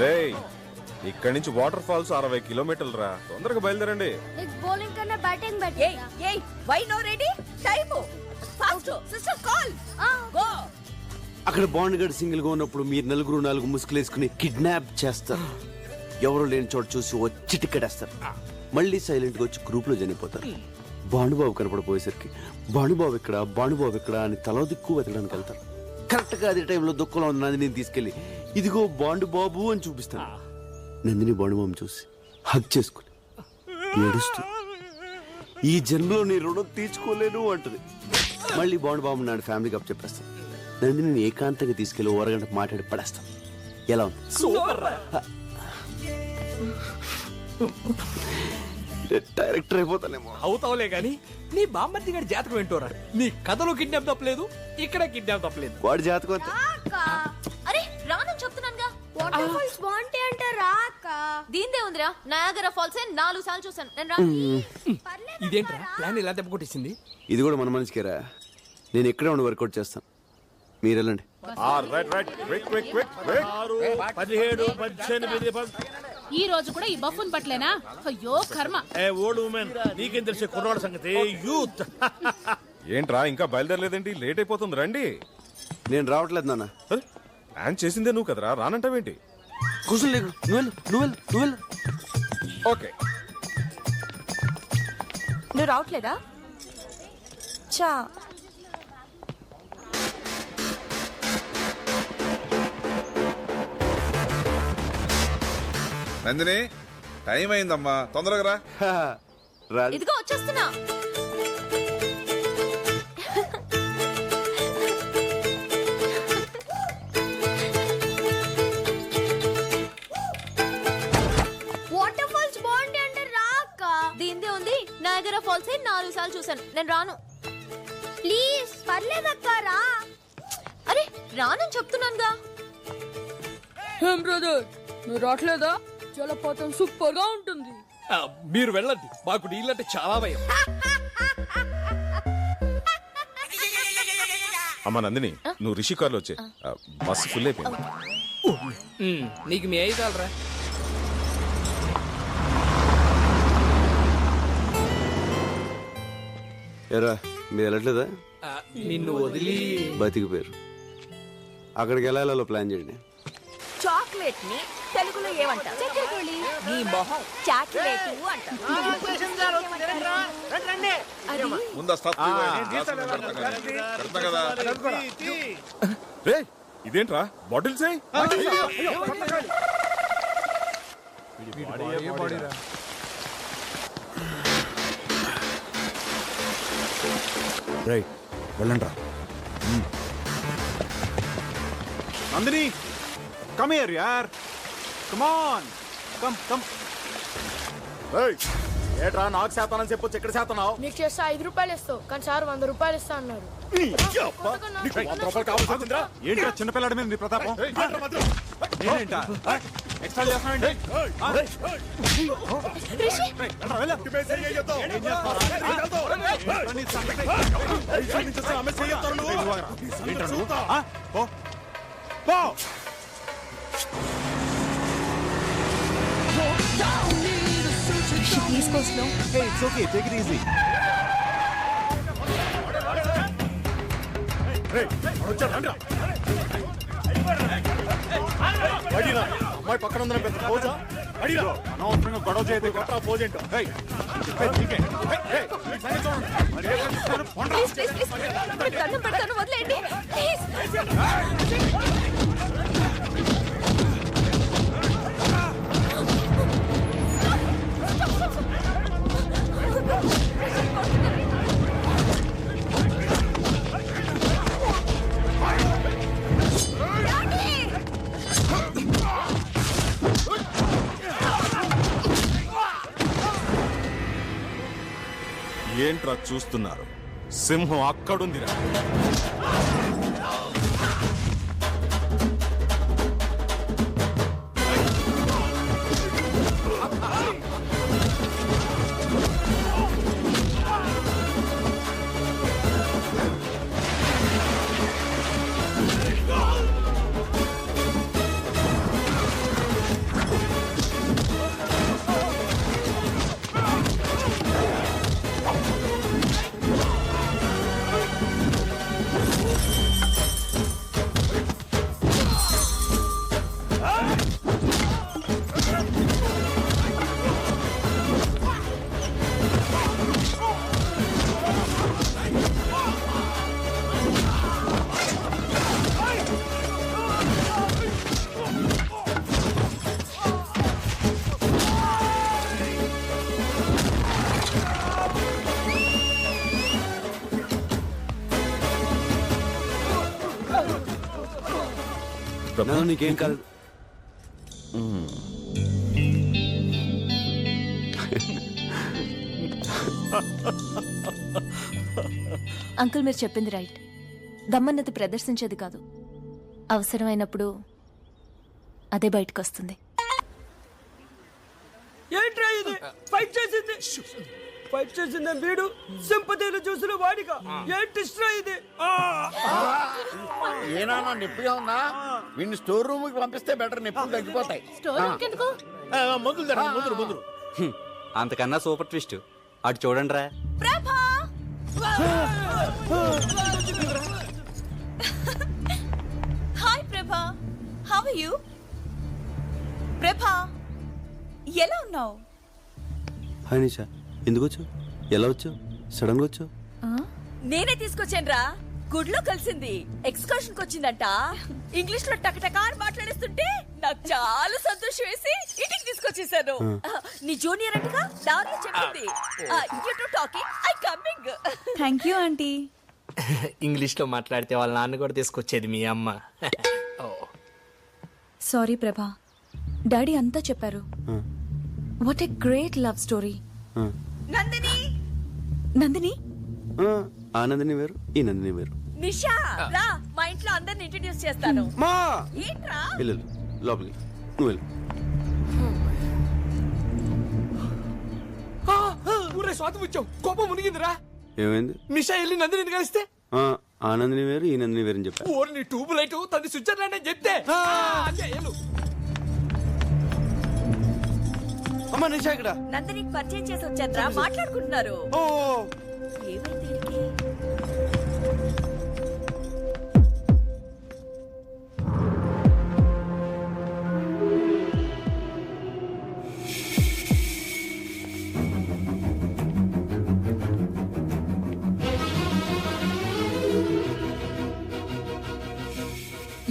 రేయ్, ఇక్కడి నుంచి వాటర్ ఫాల్స్ 60 కిలోమీటర్లు రా. తొందరగా బయలుదేరండి. బౌలింగ్ కన్నా batting better. Why no ready time fast sister call go. అక్కడ బాండ్ గడ్ సింగిల్ గా ఉన్నప్పుడు మీరు నలుగురు 4 ముసుగులేసుకుని కిడ్నాప్ చేస్తారు. ఎవరు లేని చోట చూసి వచ్చి టికెటేస్తారు. మళ్ళీ సైలెంట్ గా వచ్చి గ్రూప్ లో చనిపోతారు. భానుబాబు కనపడిపోయేసరికి భానుబాబు ఇక్కడ అని తలో దిక్కు వెతకడానికి వెళ్తారు. కరెక్ట్ గా అదే టైంలో దుఃఖంలో ఉన్న నందిని తీసుకెళ్లి ఇదిగో బాండుబాబు అని చూపిస్తాను. నందిని బాండుబాబు చూసి హగ్ చేసుకుని ఏడుస్తూ ఈ జన్మలో నీ రుణం తీర్చుకోలేను అంటది. మళ్ళీ బాండుబాబు నాడు ఫ్యామిలీకి అప్ చెప్పేస్తాను. నందిని ఏకాంతంగా తీసుకెళ్లి ఓరగంట మాట్లాడి పడేస్తాను. ఎలా ఉంది? డైరెక్టర్ అయిపోతానేమో. అవుతావులే గాని నీ బామ్మర్ది గారి జాతకం ఏంటోరా. నీ కథలో కిడ్నాప్ తప్పలేదు, ఇక్కడ కిడ్నాప్ తప్పలేదు. వాడి జాతకం అంతే. అరే రానని చెప్తున్నానుగా. వాటర్ ఫాల్స్ బాగుంటాయి అంటే రాక. దీందే ఉందిరా. నయాగరా ఫాల్స్ 4 సార్లు చూసాను నేను రా. ఇదేంట్రా ప్లాన్ ఇలా దెబ్బ కొట్టేసింది? ఇది కూడా మన మనిషికేరా. నేను ఎక్కడే ఉండి వర్కౌట్ చేస్తాను, మీరు వెళ్ళండి. 17, 18. ఈ రోజు కూడా ఈ బఫూన్ పట్లేనా? అయ్యో కర్మ. ఓల్డ్ ఉమెన్ నీకేం తెలిసే కుర్రాడు సంగతి. యూత్ ఏంట్రా ఇంకా బయలుదేరలేదేంటి? లేట్ అయిపోతుంది, రండి. నేను రావట్లేదు నాన్న. ప్లాన్ చేసిందే నువ్వు కదరా, రానంటావేంటి? కూర్చొని లేకు. నువ్వు వెళ్ళు. ఓకే. నువ్వు రావట్లేదా? చా నందిని టైం అయిందమ్మా, తొందరగా రా. ఇదిగో వచ్చేస్తున్నా. వాటర్ ఫాల్స్ బాగుంటాయి అంటే రాక. దీందే ఉంది. నయాగరా ఫాల్స్ 4 సార్లు చూసాను నేను రాను. ప్లీజ్ పర్లేదక్క రా. అరే రానని చెప్తున్నానుగా. ఏం బ్రదర్ నువ్వు రావట్లేదా? జలపాతం సూపర్ గా ఉంటుంది. మీరు వెళ్ళండి, మాకు నీళ్ళంటే చాలా భయం. అమ్మా నందిని, నువ్వు రిషి కార్లో వచ్చే. బస్సు ఫుల్ అయిపోయింది. నీకు మీ అయ్యి చాలరా. ఎరా మీరు వెళ్ళట్లేదా? నిన్ను వదిలి బతికిపోయారు. అక్కడికి వెళ్ళాలో ప్లాన్ చేయండి. చాక్లెట్ ని తెలుగులో ఏమంటారు? చక్కెరకోళి. నీ మొహం చాక్లెట్ అంటారు. రే ఇదేంట్రా బాటిల్స్? రైట్ వెళ్ళండ్రా. Nandini come here yaar, come on, come. ఏట్రా నాకు శాతానని చెప్పొచ్చు, ఎక్కడ శాతనావు? నీకు చేస్తే 5 రూపాయలు ఇస్తావు కానీ సార్ 100 రూపాయలు ఇస్తా అన్నారు. ఏంట్రా చిన్నపిల్లాడి మీద నీ ప్రతాపం? నేనేంటా ఎక్స్ట్రా చేస్తానండి? Please go slow. Hey, it's okay. Take it easy. Hey, అమ్మాయి పక్కన ఉందని పెద్ద పోజా? అనవసరంగా గొడవ చేయదు. కొత్త పోజ్ ఏంటో? దండం పెడతాను, వదిలేయండి ప్లీజ్. ఏంట్రా చూస్తున్నారు? సింహం అక్కడుందిరా. నాన్న, నీకేం కాదు. అంకుల్ మీరు చెప్పింది రైట్. దమ్మన్నది ప్రదర్శించేది కాదు, అవసరమైనప్పుడు అదే బయటకు వస్తుంది. ఏంట్రా ఇది? ఫైట్ చేసింది వీడు, సింపతిలు చూసిన వాడిగా. ఏంటి ఇది? ఏనా నొప్పిగా ఉందా? వీడిని స్టోర్ రూమ్ కి పంపిస్తే బెటర్, నొప్పులు తగ్గిపోతాయి. మందులు అంతకన్నా సూపర్ ట్విస్ట్ అటు చూడండి రా. హాయ్ ప్రభా, హౌ ఆర్ యు? ప్రభా, ఎలా ఉన్నావు? హాయ్ నిషా, ఎందుకు వచ్చావు? ఎలా వచ్చావు? సడన్ గా వచ్చావు? నేనే తీసుకొచ్చాను రా. గుడ్లో కలిసింది, ఎక్స్కర్షన్ కి వచ్చిందంట. ఇంగ్లీష్ లో టకటకా అని మాట్లాడేస్తుంటే నాకు చాలా సంతోషం వేసి ఇంటికి తీసుకొచ్చేసాను. నీ జూనియర్ అంటగా దారిలో చెప్పింది. You to talking, I coming. Thank you aunty. English లో మాట్లాడితే వాళ్ళ నాన్న కూడా తీసుకొచ్చేది మీ అమ్మ. సారీ ప్రభా, డాడీ అంతా చెప్పారు. What a great love story. Nandini, Nandini, ఆ నందిని వేరు, ఈ నందిని వేరు. నిషా రా, మా ఇంట్లో అందరిని ఇంట్రడ్యూస్ చేస్తాను. మా ఏంట్రా? వెళ్ళు లోపలికి, నువ్వు వెళ్ళు. ఊరే స్వాతం వచ్చావు, కోపం మునిగిందిరా. ఏమైంది? నిషా వెళ్ళి నందిని కలిస్తే ఆ నందిని వేరు, ఈ నందిని వేరు అని చెప్పా. ఓరి నీ ట్యూబ్ లైట్ తది స్విట్జర్లాండ్ అని చెప్తే. అమ్మా నిషా ఇక్కడ. నందినికి పరిచయం చేసి వచ్చారా, మాట్లాడుకుంటున్నారు. ఓ ఏమైంది వీడికి?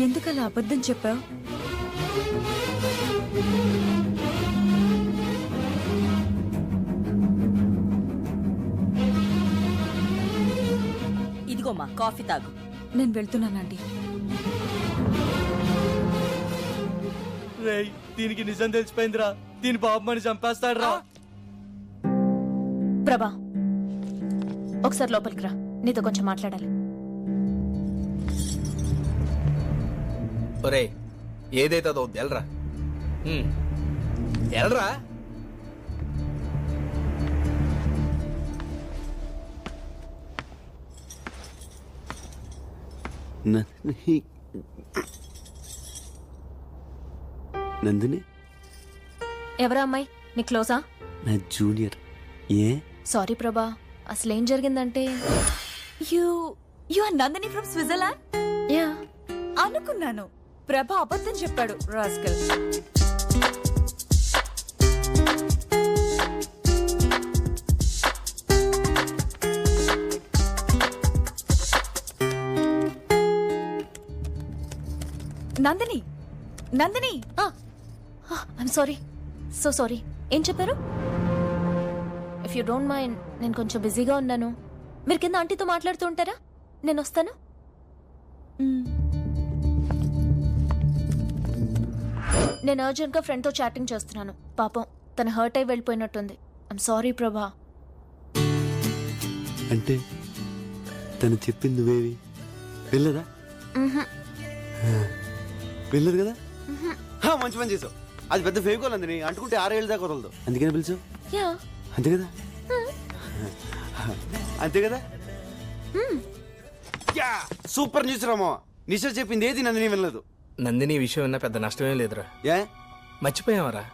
ఎందుకలా అబద్ధం చెప్పావు? ఇదిగోమ్మా, కాఫీ తాగు. నేను వెళ్తున్నానండి. రేయ్, దీనికి నిజం తెలిసిపోయిందిరా. దీని బాబుమని చంపేస్తాడు రా. ప్రభా, ఒకసారి లోపలికి రా, నీతో కొంచెం మాట్లాడాలి. ఒరే, ఏదైతే అదో ఎల్రా, ఎల్రా. నందిని ఎవరా అమ్మాయి? నీ క్లోజా? నా జూనియర్. ఏ? సారీ ప్రభా, అసలేం జరిగిందంటే you are Nandini from Switzerland? Yeah, అనుకున్నాను. ప్రభా అబద్ధం చెప్పాడు, rascal. Nandini, Nandini, I'm sorry, so sorry. ఏం చెప్పారు? ఇఫ్ యూ డోంట్ మైండ్, నేను కొంచెం బిజీగా ఉన్నాను. మీరు కింద ఆంటీతో మాట్లాడుతూ ఉంటారా? నేను వస్తాను. నేను అర్జెంట్గా ఫ్రెండ్తో చాటింగ్ చేస్తున్నాను. పాపం తను హర్ట్ అయి వెళ్ళిపోయినట్టుంది. ఐమ్ సారీ ప్రభా. అంటే తను చెప్పింది నువ్వేవి వెళ్ళదా? వెళ్ళదు కదా? మంచి పని చేసావు. అది పెద్ద ఫేకోల్ అందని అంటుకుంటే 6 ఏళ్ళ దాకా వదలదు. అందుకని పిలిచావు. యా, అంతే కదా? అంతే కదా? సూపర్ న్యూస్ రామో. నిషా చెప్పింది ఏది నందిని వినలేదు. నందిని విషయం విన్నా పెద్ద నష్టమే లేదురా. ఏ మర్చిపోయావరా,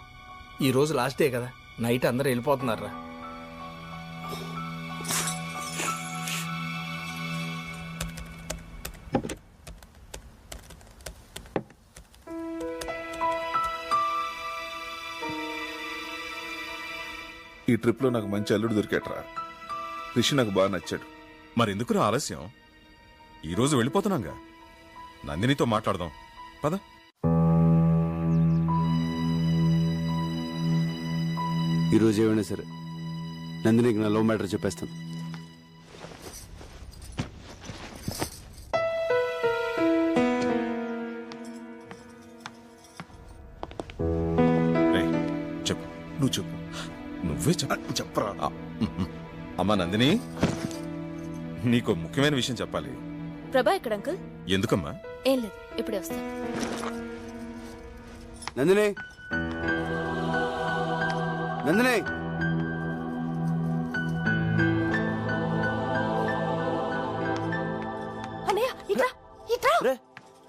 ఈ రోజు లాస్ట్ డే కదా, నైట్ అందరూ వెళ్ళిపోతున్నారా. ఈ ట్రిప్ లో నాకు మంచి అల్లుడు దొరికేట్రా. రిషి నాకు బాగా నచ్చాడు. మరెందుకు ఆలస్యం? ఈ రోజు వెళ్ళిపోతున్నాగా. నందినితో మాట్లాడదాం పద. ఈరోజు ఏమైనా సరే నందినికి నా లవ్ మ్యాటర్ చెప్పేస్తాను. నువ్వు చెప్పు. నువ్వే చెప్పరా. అమ్మా నందిని, నీకు ముఖ్యమైన విషయం చెప్పాలి. ప్రభా ఎక్కడ అంకుల్? ఎందుకమ్మా? ఏం లేదు, ఇప్పుడే వస్తాను. నందిని, నందిని, అన్నయ్య ఇట్రా ఇట్రా. రే,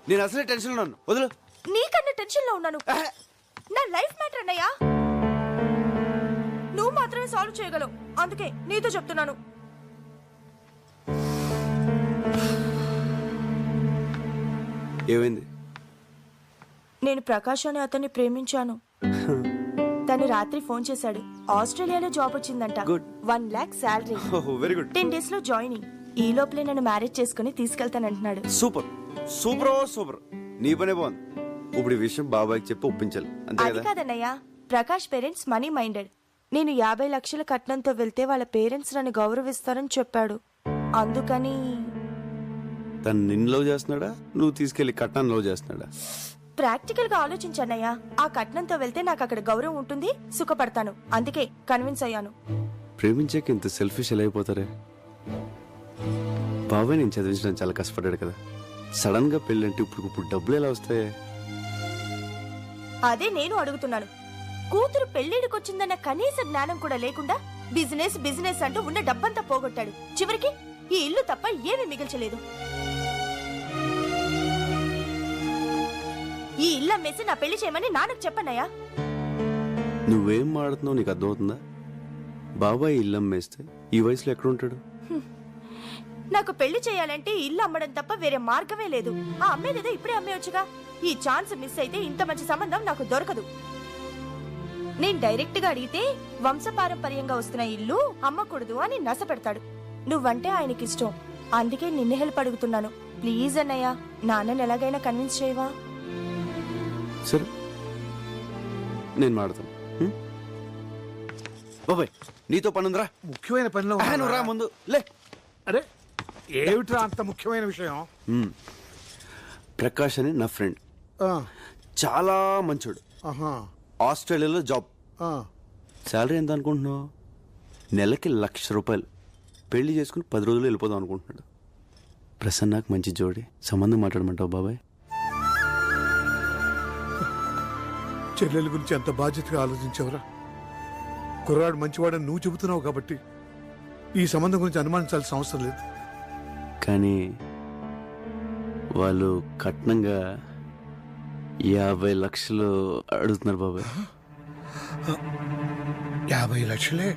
నేను అసలే టెన్షన్ ఉన్నాను, వదులు. నీకన్నా టెన్షన్ లో ఉన్నాను. నా లైఫ్ మ్యాటర్ అన్నయ్య. నువ్వు మాత్రమే సాల్వ్ చేయగలవు, అందుకే నీతో చెప్తున్నాను. ఏమైంది? నేను ప్రకాష్ అనే అతన్ని ప్రేమించాను. తను రాత్రి ఫోన్ చేశాడు. ఆస్ట్రేలియాలో జాబ్ వచ్చిందంట. Good. 1 lakh salary. Very good. 10 days లో జాయినింగ్. ఈ లోపలే నన్ను మ్యారేజ్ చేసుకుని తీసుకెళ్తానంటున్నాడు. Super super super. నీ పనే బాగుంది. ఇప్పుడు ఈ విషయం బాబాయ్కి చెప్పి ఒప్పించాలి, అంతే అది కదా? కాదన్నయ్య, ప్రకాష్ పేరెంట్స్ మనీ మైండెడ్. నేను 50 లక్షల కట్నంతో వెళ్తే వాళ్ళ పేరెంట్స్ నన్ను గౌరవిస్తారని చెప్పాడు. అందుకని తను నిన్ను లవ్ చేస్తున్నాడా, నువ్వు తీసుకెళ్లి కట్నాన్ని లవ్ చేస్తున్నాడా? ప్రాక్టికల్ గా ఆలోచించన్నయ్య. ఆ కట్నంతో వెళ్తే నాకు అక్కడ గౌరవం ఉంటుంది, సుఖపడతాను. అందుకే కన్విన్స్ అయ్యాను. ప్రేమించాక ఇంత సెల్ఫిష్ ఎలా అయిపోతారే? బాబాయ్ నేను చదివించడం చాలా కష్టపడ్డాడు కదా. సడన్ గా పెళ్ళంటే ఇప్పుడు డబ్బులు ఎలా వస్తాయి? అదే నేను అడుగుతున్నాను. కూతురు పెళ్లిడికొచ్చిందన్న కనీస జ్ఞానం కూడా లేకుండా బిజినెస్ బిజినెస్ అంటూ ఉన్న డబ్బంతా పోగొట్టాడు. చివరికి ఈ ఇల్లు తప్ప ఏమీ మిగిల్చలేదు. ఈ ఇల్లు అమ్మేసి నా పెళ్లి చేయమని నాన్నకు చెప్పన్నయ్యా. నువ్వేం మాడుతున్నావు నీకు అర్థమవుతుందా? బాబాయ్ ఇల్లు అమ్మేస్తే ఈ వయసులో ఎక్కడుంటాడు? నాకు పెళ్లి చేయాలంటే ఇల్లు అమ్మడం తప్ప వేరే మార్గమే లేదు. ఆ అమ్మేదేదో ఇప్పుడే అమ్మేయొచ్చుగా. ఈ ఛాన్స్ మిస్ అయితే ఇంత మంచి సంబంధం నాకు దొరకదు. నేను డైరెక్ట్ గా అడిగితే వంశపారంపర్యంగా వస్తున్న ఇల్లు అమ్మకూడదు అని నస పెడతాడు. నువ్వంటే ఆయనకి ఇష్టం, అందుకే నిన్ను హెల్ప్ అడుగుతున్నాను. ప్లీజ్ అన్నయ్య, నాన్నని ఎలాగైనా కన్విన్స్ చేయవా? సరే, నేను మాడతాను. బాబాయ్ నీతో పనుందిరా. ముఖ్యమైన పనిలో నువ్వు రా ముందు లే. అరే ఏమిట్రా అంత ముఖ్యమైన విషయం? ప్రకాష్ అని నా ఫ్రెండ్, ఆ, చాలా మంచోడు. ఆహా, ఆస్ట్రేలియాలో జాబ్. ఆ. శాలరీ ఎంత అనుకుంటున్నావు? నెలకి ₹1,00,000. పెళ్లి చేసుకుని 10 రోజులు వెళ్ళిపోదాం అనుకుంటున్నాడు. ప్రసన్నకు మంచి జోడి, సంబంధం మాట్లాడమంటావు బాబాయ్? చెల్లెల గురించి అంత బాధ్యతగా ఆలోచించవరా? కుర్రాడు మంచివాడని నువ్వు చెబుతున్నావు కాబట్టి ఈ సంబంధం గురించి అనుమానించాల్సిన అవసరం లేదు. కానీ వాళ్ళు కట్నంగా 50 లక్షలు అడుగుతున్నారు బాబాయ్. 50 లక్షలే?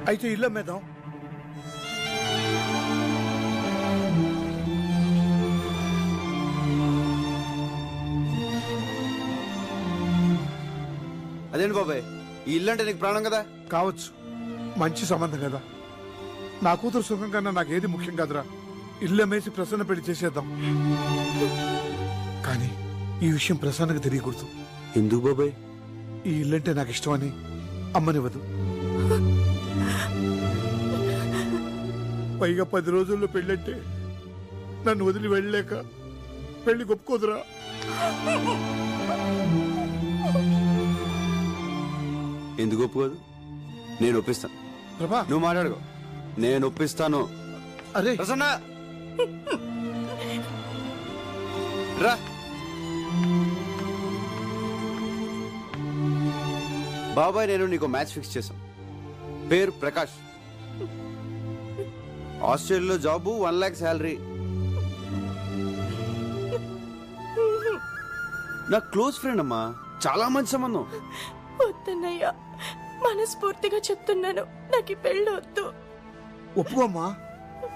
అయితే ఇల్లు అమ్మేద్దాం. అదేంటి బాబాయ్, ఈ ఇల్లు అంటే నీకు ప్రాణం కదా? కావచ్చు, మంచి సంబంధం కదా. నా కూతురు సుఖం కన్నా నాకేది ముఖ్యం కాదురా. ఇల్లు అమ్మేసి ప్రసన్న పెళ్లి చేసేద్దాం. కానీ ఈ విషయం ప్రసన్నకు తెలియకూడదు. ఎందుకు బాబాయ్? ఈ ఇల్లంటే నాకు ఇష్టమని అమ్మనివ్వదు. పైగా 10 రోజుల్లో పెళ్ళంటే నన్ను వదిలి వెళ్ళలేక పెళ్లి ఒప్పుకోదురా. ఎందుకు ఒప్పుకోదు? నేను ఒప్పిస్తాను. ప్రభా, నువ్వు మాట్లాడుకో, నేను ఒప్పిస్తాను. అరే ప్రసన్న రా. బాబాయ్ నేను నీకు మ్యాచ్ ఫిక్స్ చేశాం. పేరు ప్రకాష్, ఆస్ట్రేలియాలో జాబు, 1 lakh శాలరీ. నా క్లోజ్ ఫ్రెండ్ అమ్మా, చాలా మంచి సంబంధం. వద్దన్నయ్య, మనస్ఫూర్తిగా చెప్తున్నాను, నాకు ఈ పెళ్లి వద్దు. ఒప్పుకోమ్మా.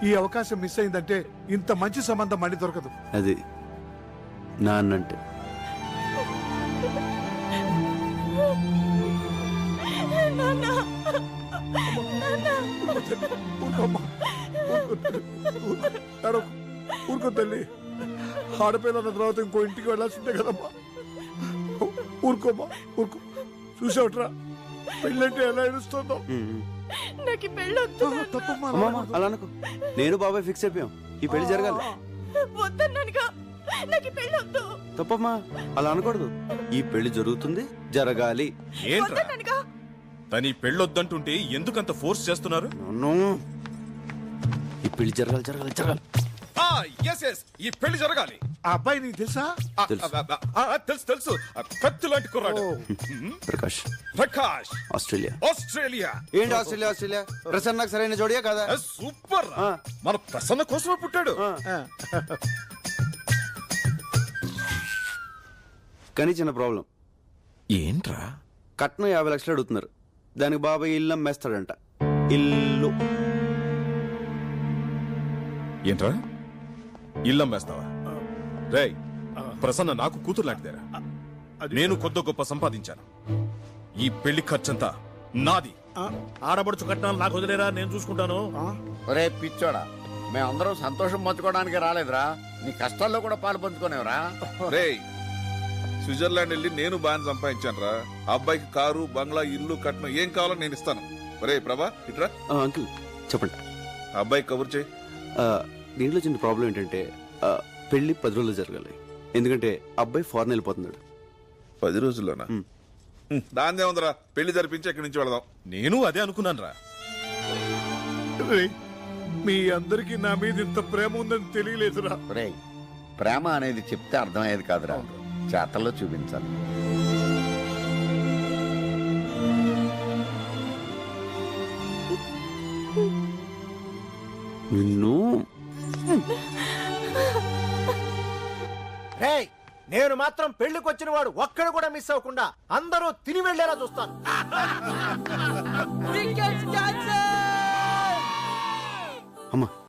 ఈ అవకాశం మిస్ అయిందంటే ఇంత మంచి సంబంధం మళ్ళీ దొరకదు. అది నాన్నంటే. ఊరుకోమ్మా, ఊరుకో తల్లి. ఆడపిల్లల తర్వాత ఇంకో ఇంటికి వెళ్ళాల్సిందే కదమ్మా. ఊరుకోమ్మా, ఊరుకో. చూసావట్రా పెళ్ళంటే ఎలా ఏడుస్తుందో. నాకు ఈ పెళ్లి వద్దు. తప్పమ్మా, అమ్మా అలా అనుకో. నేను బాబాయ్ ఫిక్స్ అయిపోయాం, ఈ పెళ్లి జరగాలి. వద్దన్నానుగా. నాకు ఈ పెళ్లి వద్దు. తప్పమ్మా, అలా అనకూడదు. ఈ పెళ్లి జరుగుతుంది, జరగాలి. ఏంట్రా వద్దననుగా. తని పెళ్ళొద్దంటుంటే ఎందుకంత ఫోర్స్ చేస్తున్నారు? నన్ను ఈ పెళ్లి జరగాలి జరగాలి జరగాలి. ఈ పెళ్లి జరగాలి. ఆ అబ్బాయి నీకు తెలుసా? తెలుసు తెలుసు, కత్తి లాంటి కుర్రాడు. ప్రకాష్, ప్రకాష్, ఆస్ట్రేలియా. ఆస్ట్రేలియా. ఏంటి ఆస్ట్రేలియా? ఆస్ట్రేలియా ప్రసన్నకు సరైన జోడియా కదా? సూపర్. మన ప్రసన్న కోసమే పుట్టాడు. కానీ చిన్న ప్రాబ్లం. ఏంట్రా? కట్నం 50 లక్షలు అడుగుతున్నారు. దానికి బాబాయ్ ఇల్లు అమ్మేస్తాడంట. ఇల్లు. ఏంట్రా ఇల్లు అమ్మేస్తావా? రేయ్, ప్రసన్న నాకు కూతురు లాంటిదేరా. నేను కొద్ది గొప్ప సంపాదించాను. ఈ పెళ్లి ఖర్చంతా నాది. ఆడబడుచు కట్నాలు నాకు వదిలేరా, నేను చూసుకుంటాను. ఒరే పిచ్చోడా, మేమందరం సంతోషం పంచుకోవడానికి రాలేదురా, నీ కష్టాల్లో కూడా పాలు పంచుకోనేవరా. రేయ్, స్విట్జర్లాండ్ వెళ్ళి నేను బాగా సంపాదించాను రా. అబ్బాయికి కారు, బంగ్లా, ఇల్లు, కట్నం ఏం కావాలో నేను ఇస్తాను. రే ప్రభా, ఇట్రా. అంకుల్ చెప్పండి. అబ్బాయి కబుర్ చేయి. దీంట్లో చిన్న ప్రాబ్లం ఏంటంటే పెళ్లి 10 రోజులు జరగాలి. ఎందుకంటే అబ్బాయి ఫారెన్ వెళ్ళిపోతున్నాడు. 10 రోజుల్లోనా? దాందే ఉందిరా, పెళ్లి జరిపించి ఇక్కడి నుంచి వెళదాం. నేను అదే అనుకున్నాను రా. మీ అందరికి నా మీద ఇంత ప్రేమ ఉందని తెలియలేదురా. ఒరే, ప్రేమ అనేది చెప్తే అర్థమయ్యేది కాదురా, చేతల్లో చూపించాలి. నిన్ను రేయ్, నేను మాత్రం పెళ్లికి వచ్చిన వాడు ఒక్కడు కూడా మిస్ అవ్వకుండా అందరూ తిని వెళ్లేలా చూస్తాను. అమ్మా